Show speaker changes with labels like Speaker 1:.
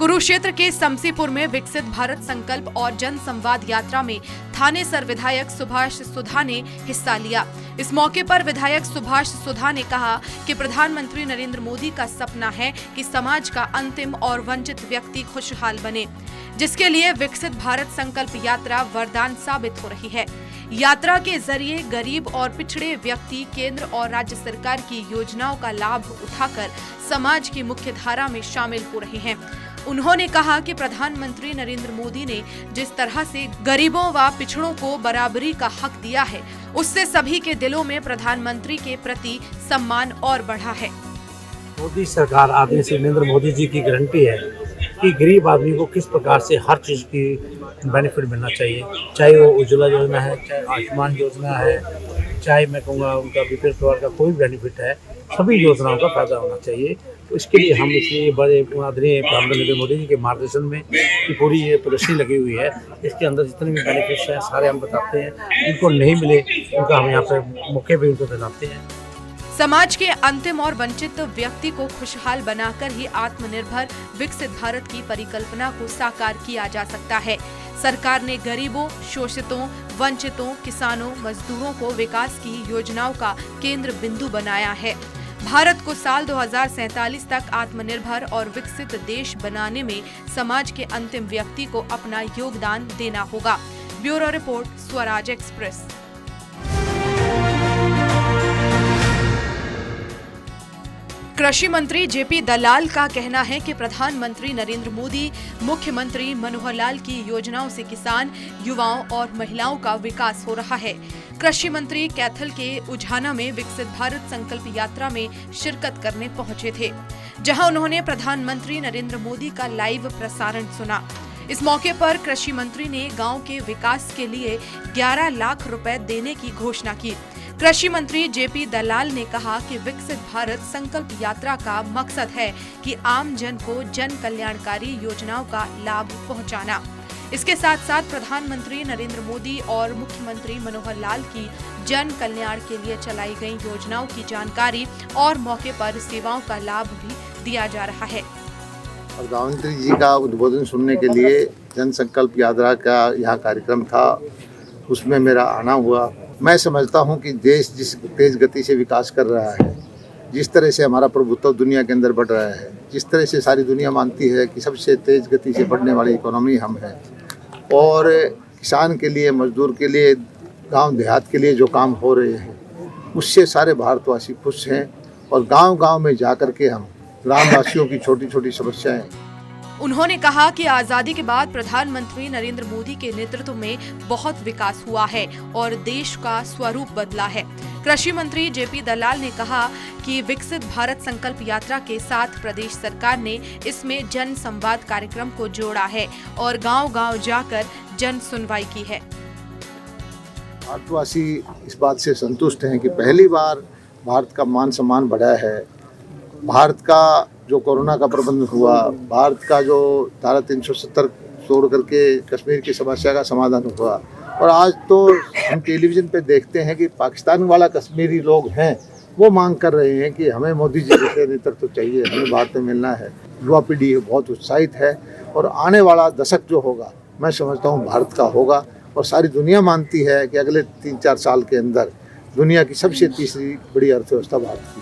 Speaker 1: कुरुक्षेत्र के समसीपुर में विकसित भारत संकल्प और जन संवाद यात्रा में थानेसर विधायक सुभाष सुधा ने हिस्सा लिया। इस मौके पर विधायक सुभाष सुधा ने कहा कि प्रधानमंत्री नरेंद्र मोदी का सपना है कि समाज का अंतिम और वंचित व्यक्ति खुशहाल बने, जिसके लिए विकसित भारत संकल्प यात्रा वरदान साबित हो रही है। यात्रा के जरिए गरीब और पिछड़े व्यक्ति केंद्र और राज्य सरकार की योजनाओं का लाभ उठाकर समाज की मुख्य धारा में शामिल हो रहे हैं। उन्होंने कहा कि प्रधानमंत्री नरेंद्र मोदी ने जिस तरह से गरीबों व पिछड़ों को बराबरी का हक दिया है, उससे सभी के दिलों में प्रधानमंत्री के प्रति सम्मान और बढ़ा है।
Speaker 2: मोदी सरकार आदमी से नरेंद्र मोदी जी की गारंटी है कि गरीब आदमी को किस प्रकार से हर चीज़ की बेनिफिट मिलना चाहिए, चाहे वो उज्ज्वला योजना है, चाहे आयुष्मान योजना है, चाहे मैं कहूँगा उनका बीपीएल परिवार का कोई बेनिफिट है, सभी योजनाओं का फायदा होना चाहिए। तो इसके लिए हम इसलिए बड़े आदरणीय प्रधानमंत्री नरेंद्र मोदी जी के मार्गदर्शन में की पूरी ये प्रदर्शनी लगी हुई है। इसके अंदर जितने भी बेनिफिट्स हैं सारे हम बताते हैं, उनको नहीं मिले उनका हम यहाँ पर मौके पर उनको दिलाते हैं।
Speaker 1: समाज के अंतिम और वंचित व्यक्ति को खुशहाल बनाकर ही आत्मनिर्भर विकसित भारत की परिकल्पना को साकार किया जा सकता है। सरकार ने गरीबों, शोषितों, वंचितों, किसानों, मजदूरों को विकास की योजनाओं का केंद्र बिंदु बनाया है। भारत को साल 2047 तक आत्मनिर्भर और विकसित देश बनाने में समाज के अंतिम व्यक्ति को अपना योगदान देना होगा। Bureau report, Swaraj express. कृषि मंत्री जेपी दलाल का कहना है कि प्रधानमंत्री नरेंद्र मोदी, मुख्यमंत्री मनोहर लाल की योजनाओं से किसान, युवाओं और महिलाओं का विकास हो रहा है। कृषि मंत्री कैथल के उझाना में विकसित भारत संकल्प यात्रा में शिरकत करने पहुंचे थे, जहां उन्होंने प्रधानमंत्री नरेंद्र मोदी का लाइव प्रसारण सुना। इस मौके पर कृषि मंत्री ने गांव के विकास के लिए 11 लाख रुपए देने की घोषणा की। कृषि मंत्री जेपी दलाल ने कहा कि विकसित भारत संकल्प यात्रा का मकसद है कि आम जन को जन कल्याणकारी योजनाओं का लाभ पहुंचाना। इसके साथ साथ प्रधानमंत्री नरेंद्र मोदी और मुख्यमंत्री मनोहर लाल की जन कल्याण के लिए चलाई गई योजनाओं की जानकारी और मौके पर सेवाओं का लाभ भी दिया जा रहा है।
Speaker 3: प्रधानमंत्री जी का उद्बोधन सुनने के लिए जन संकल्प यात्रा का यहाँ कार्यक्रम था, उसमें मेरा आना हुआ। मैं समझता हूँ कि देश जिस तेज़ गति से विकास कर रहा है, जिस तरह से हमारा प्रभुत्व दुनिया के अंदर बढ़ रहा है, जिस तरह से सारी दुनिया मानती है कि सबसे तेज़ गति से बढ़ने वाली इकोनॉमी हम हैं, और किसान के लिए, मजदूर के लिए, गांव देहात के लिए जो काम हो रहे हैं, उससे सारे भारतवासी खुश हैं। और गांव-गांव में जाकर के हम ग्रामवासियों की छोटी छोटी समस्याएं।
Speaker 1: उन्होंने कहा कि आजादी के बाद प्रधानमंत्री नरेंद्र मोदी के नेतृत्व में बहुत विकास हुआ है और देश का स्वरूप बदला है। कृषि मंत्री जेपी दलाल ने कहा कि विकसित भारत संकल्प यात्रा के साथ प्रदेश सरकार ने इसमें जन संवाद कार्यक्रम को जोड़ा है और गांव-गांव जाकर जन सुनवाई की है।
Speaker 3: भारतवासी इस बात से संतुष्ट हैं कि पहली बार भारत का मान सम्मान बढ़ा है। भारत का जो कोरोना का प्रबंधन हुआ, भारत का जो धारा 370 तोड़ करके कश्मीर की समस्या का समाधान हुआ, और आज तो हम टेलीविज़न पे देखते हैं कि पाकिस्तान वाला कश्मीरी लोग हैं, वो मांग कर रहे हैं कि हमें मोदी जी के नेतृत्व चाहिए, हमें भारत में मिलना है। युवा पीढ़ी बहुत उत्साहित है और आने वाला दशक जो होगा, मैं समझता हूँ भारत का होगा। और सारी दुनिया मानती है कि अगले 3-4 साल के अंदर दुनिया की सबसे तीसरी बड़ी अर्थव्यवस्था भारत की।